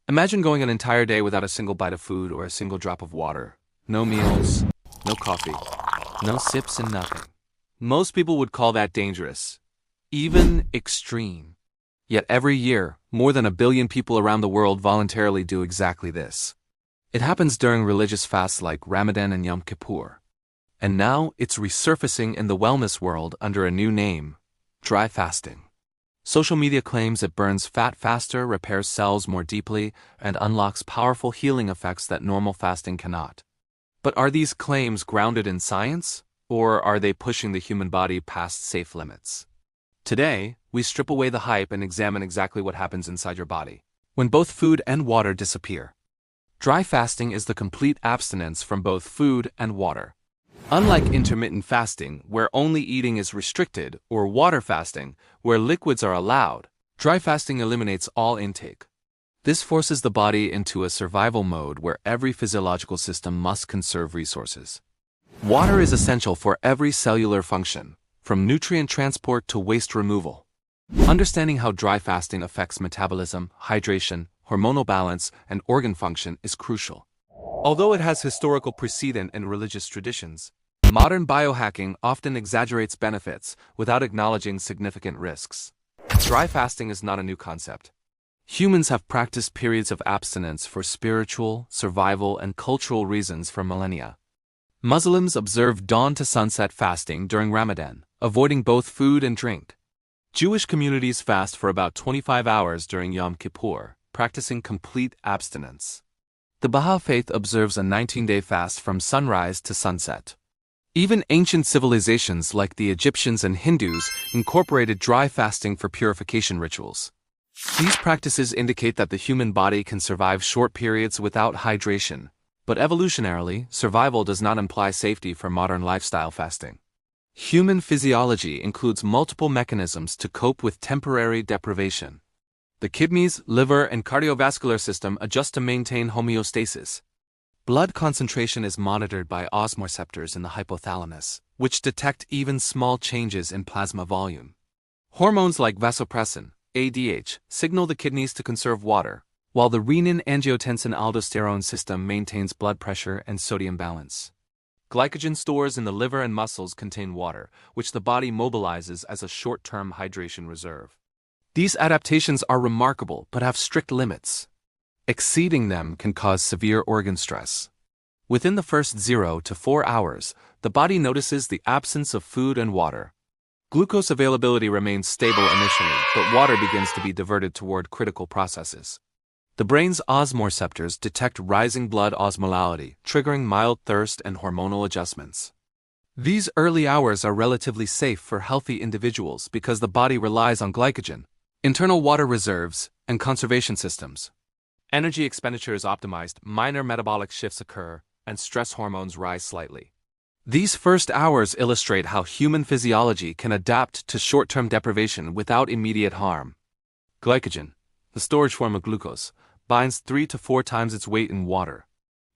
Imagine going an entire day without a single bite of food or a single drop of water. No meals, no coffee, no sips and nothing. Most people would call that dangerous, even extreme. Yet every year, more than 1 billion people around the world voluntarily do exactly this. It happens during religious fasts like Ramadan and Yom Kippur. And now it's resurfacing in the wellness world under a new name: dry fasting. Social media claims it burns fat faster, repairs cells more deeply, and unlocks powerful healing effects that normal fasting cannot. But are these claims grounded in science, or are they pushing the human body past safe limits? Today, we strip away the hype and examine exactly what happens inside your body when both food and water disappear. Dry fasting is the complete abstinence from both food and water. Unlike intermittent fasting, where only eating is restricted, or water fasting, where liquids are allowed, dry fasting eliminates all intake. This forces the body into a survival mode where every physiological system must conserve resources. Water is essential for every cellular function, from nutrient transport to waste removal. Understanding how dry fasting affects metabolism, hydration, hormonal balance, and organ function is crucial. Although it has historical precedent in religious traditions, modern biohacking often exaggerates benefits without acknowledging significant risks. Dry fasting is not a new concept. Humans have practiced periods of abstinence for spiritual, survival, and cultural reasons for millennia. Muslims observe dawn to sunset fasting during Ramadan, avoiding both food and drink. Jewish communities fast for about 25 hours during Yom Kippur, practicing complete abstinence. The Baha'i faith observes a 19-day fast from sunrise to sunset. Even ancient civilizations like the Egyptians and Hindus incorporated dry fasting for purification rituals. These practices indicate that the human body can survive short periods without hydration, but evolutionarily, survival does not imply safety for modern lifestyle fasting. Human physiology includes multiple mechanisms to cope with temporary deprivation. The kidneys, liver, and cardiovascular system adjust to maintain homeostasis. Blood concentration is monitored by osmoreceptors in the hypothalamus, which detect even small changes in plasma volume. Hormones like vasopressin, ADH, signal the kidneys to conserve water, while the renin-angiotensin-aldosterone system maintains blood pressure and sodium balance. Glycogen stores in the liver and muscles contain water, which the body mobilizes as a short-term hydration reserve. These adaptations are remarkable but have strict limits. Exceeding them can cause severe organ stress. Within the first 0 to 4 hours, the body notices the absence of food and water. Glucose availability remains stable initially, but water begins to be diverted toward critical processes. The brain's osmoreceptors detect rising blood osmolality, triggering mild thirst and hormonal adjustments. These early hours are relatively safe for healthy individuals because the body relies on glycogen, internal water reserves, and conservation systems. Energy expenditure is optimized, minor metabolic shifts occur, and stress hormones rise slightly. These first hours illustrate how human physiology can adapt to short-term deprivation without immediate harm. Glycogen, the storage form of glucose, binds 3 to 4 times its weight in water.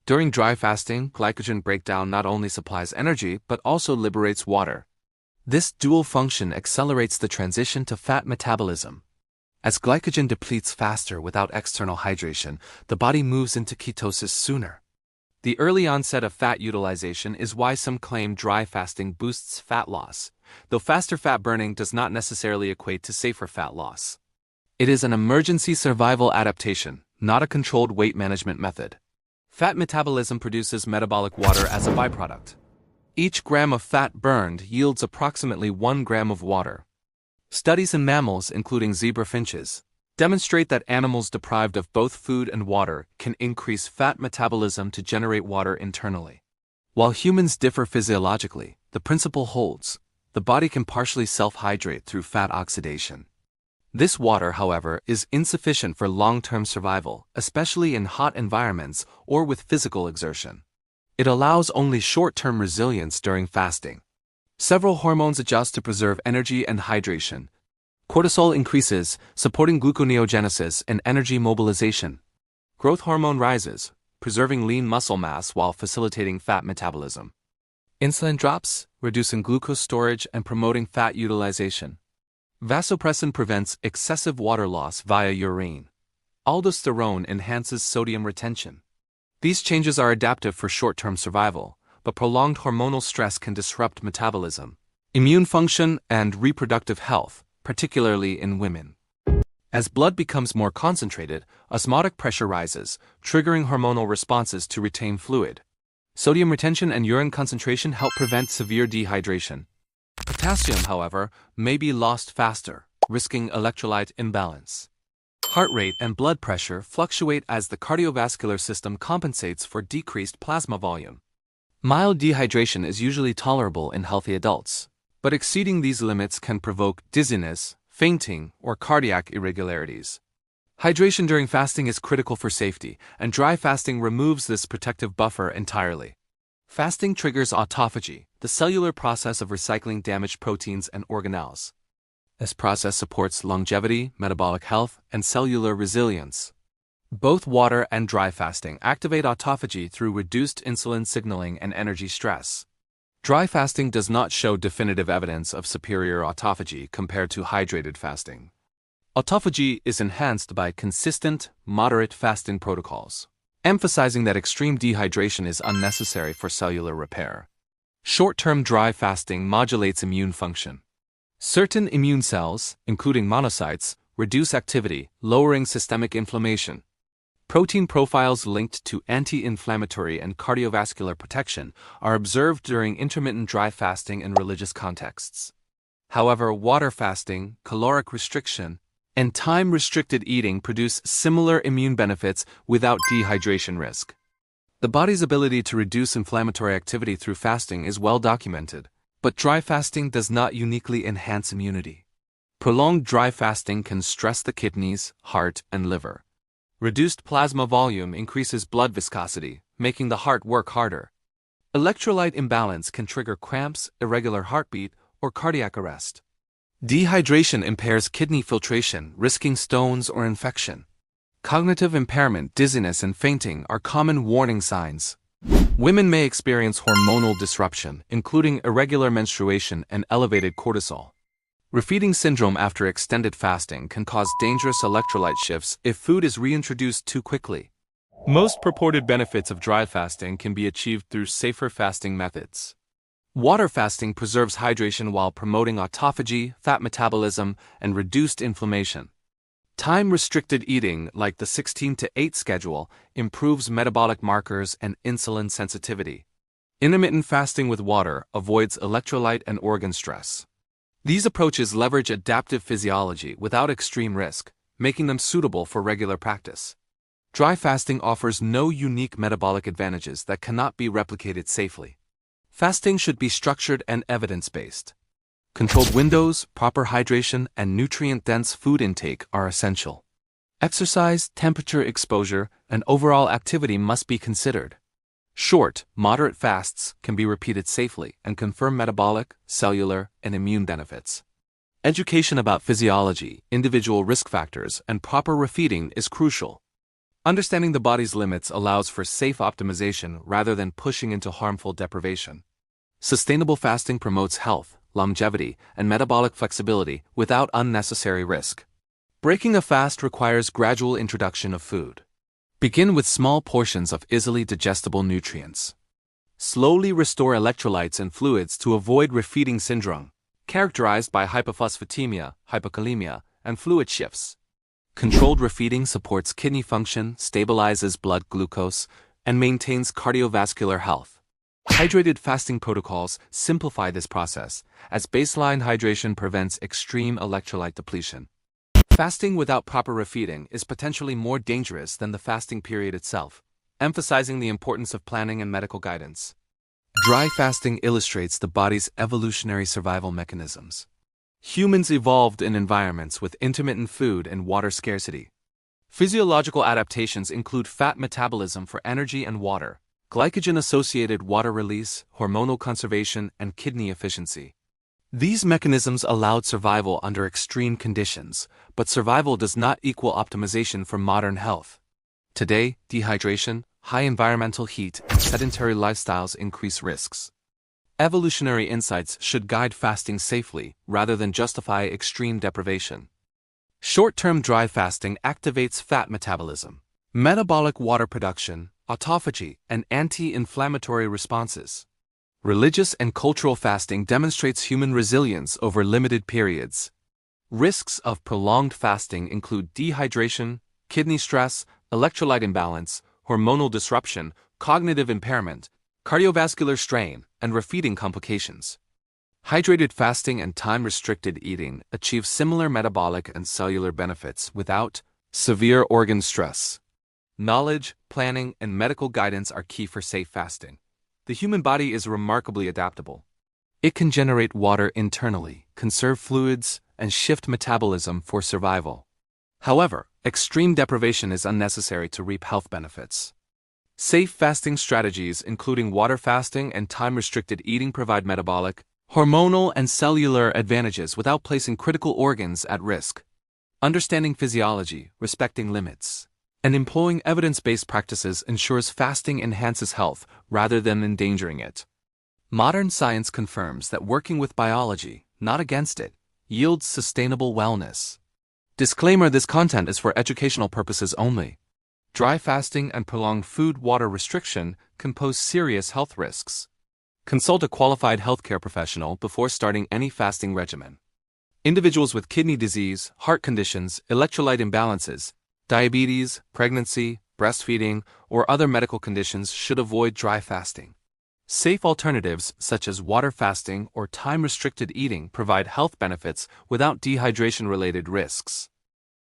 During dry fasting, glycogen breakdown not only supplies energy but also liberates water. This dual function accelerates the transition to fat metabolism. As glycogen depletes faster without external hydration, the body moves into ketosis sooner. The early onset of fat utilization is why some claim dry fasting boosts fat loss, though faster fat burning does not necessarily equate to safer fat loss. It is an emergency survival adaptation, not a controlled weight management method. Fat metabolism produces metabolic water as a byproduct. Each gram of fat burned yields approximately 1 gram of water. Studies in mammals, including zebra finches, demonstrate that animals deprived of both food and water can increase fat metabolism to generate water internally. While humans differ physiologically, the principle holds. The body can partially self-hydrate through fat oxidation. This water, however, is insufficient for long-term survival, especially in hot environments or with physical exertion. It allows only short-term resilience during fasting. Several hormones adjust to preserve energy and hydration. Cortisol increases, supporting gluconeogenesis and energy mobilization. Growth hormone rises, preserving lean muscle mass while facilitating fat metabolism. Insulin drops, reducing glucose storage and promoting fat utilization. Vasopressin prevents excessive water loss via urine. Aldosterone enhances sodium retention. These changes are adaptive for short-term survival, but prolonged hormonal stress can disrupt metabolism, immune function, and reproductive health, particularly in women. As blood becomes more concentrated, osmotic pressure rises, triggering hormonal responses to retain fluid. Sodium retention and urine concentration help prevent severe dehydration. Potassium, however, may be lost faster, risking electrolyte imbalance. Heart rate and blood pressure fluctuate as the cardiovascular system compensates for decreased plasma volume. Mild dehydration is usually tolerable in healthy adults, but exceeding these limits can provoke dizziness, fainting, or cardiac irregularities. Hydration during fasting is critical for safety, and dry fasting removes this protective buffer entirely. Fasting triggers autophagy, the cellular process of recycling damaged proteins and organelles. This process supports longevity, metabolic health, and cellular resilience. Both water and dry fasting activate autophagy through reduced insulin signaling and energy stress. Dry fasting does not show definitive evidence of superior autophagy compared to hydrated fasting. Autophagy is enhanced by consistent, moderate fasting protocols, emphasizing that extreme dehydration is unnecessary for cellular repair. Short-term dry fasting modulates immune function. Certain immune cells, including monocytes, reduce activity, lowering systemic inflammation. Protein profiles linked to anti-inflammatory and cardiovascular protection are observed during intermittent dry fasting in religious contexts. However, water fasting, caloric restriction, and time-restricted eating produce similar immune benefits without dehydration risk. The body's ability to reduce inflammatory activity through fasting is well documented, but dry fasting does not uniquely enhance immunity. Prolonged dry fasting can stress the kidneys, heart, and liver. Reduced plasma volume increases blood viscosity, making the heart work harder. Electrolyte imbalance can trigger cramps, irregular heartbeat, or cardiac arrest. Dehydration impairs kidney filtration, risking stones or infection. Cognitive impairment, dizziness, and fainting are common warning signs. Women may experience hormonal disruption, including irregular menstruation and elevated cortisol. Refeeding syndrome after extended fasting can cause dangerous electrolyte shifts if food is reintroduced too quickly. Most purported benefits of dry fasting can be achieved through safer fasting methods. Water fasting preserves hydration while promoting autophagy, fat metabolism, and reduced inflammation. Time-restricted eating, like the 16-8 schedule, improves metabolic markers and insulin sensitivity. Intermittent fasting with water avoids electrolyte and organ stress. These approaches leverage adaptive physiology without extreme risk, making them suitable for regular practice. Dry fasting offers no unique metabolic advantages that cannot be replicated safely. Fasting should be structured and evidence-based. Controlled windows, proper hydration, and nutrient-dense food intake are essential. Exercise, temperature exposure, and overall activity must be considered. Short, moderate fasts can be repeated safely and confirm metabolic, cellular, and immune benefits. Education about physiology, individual risk factors, and proper refeeding is crucial. Understanding the body's limits allows for safe optimization rather than pushing into harmful deprivation. Sustainable fasting promotes health, longevity, and metabolic flexibility without unnecessary risk. Breaking a fast requires gradual introduction of food. Begin with small portions of easily digestible nutrients. Slowly restore electrolytes and fluids to avoid refeeding syndrome, characterized by hypophosphatemia, hypokalemia, and fluid shifts. Controlled refeeding supports kidney function, stabilizes blood glucose, and maintains cardiovascular health. Hydrated fasting protocols simplify this process, as baseline hydration prevents extreme electrolyte depletion. Fasting without proper refeeding is potentially more dangerous than the fasting period itself, emphasizing the importance of planning and medical guidance. Dry fasting illustrates the body's evolutionary survival mechanisms. Humans evolved in environments with intermittent food and water scarcity. Physiological adaptations include fat metabolism for energy and water, glycogen-associated water release, hormonal conservation, and kidney efficiency. These mechanisms allowed survival under extreme conditions, but survival does not equal optimization for modern health. Today, dehydration, high environmental heat, and sedentary lifestyles increase risks. Evolutionary insights should guide fasting safely rather than justify extreme deprivation. Short-term dry fasting activates fat metabolism, metabolic water production, autophagy, and anti-inflammatory responses. Religious and cultural fasting demonstrates human resilience over limited periods. Risks of prolonged fasting include dehydration, kidney stress, electrolyte imbalance, hormonal disruption, cognitive impairment, cardiovascular strain, and refeeding complications. Hydrated fasting and time-restricted eating achieve similar metabolic and cellular benefits without severe organ stress. Knowledge, planning, and medical guidance are key for safe fasting. The human body is remarkably adaptable. It can generate water internally, conserve fluids, and shift metabolism for survival. However, extreme deprivation is unnecessary to reap health benefits. Safe fasting strategies, including water fasting and time-restricted eating, provide metabolic, hormonal, and cellular advantages without placing critical organs at risk. Understanding physiology, respecting limits, and employing evidence-based practices ensures fasting enhances health rather than endangering it. Modern science confirms that working with biology, not against it, yields sustainable wellness. Disclaimer: this content is for educational purposes only. Dry fasting and prolonged food-water restriction can pose serious health risks. Consult a qualified healthcare professional before starting any fasting regimen. Individuals with kidney disease, heart conditions, electrolyte imbalances, diabetes, pregnancy, breastfeeding, or other medical conditions should avoid dry fasting. Safe alternatives such as water fasting or time-restricted eating provide health benefits without dehydration-related risks.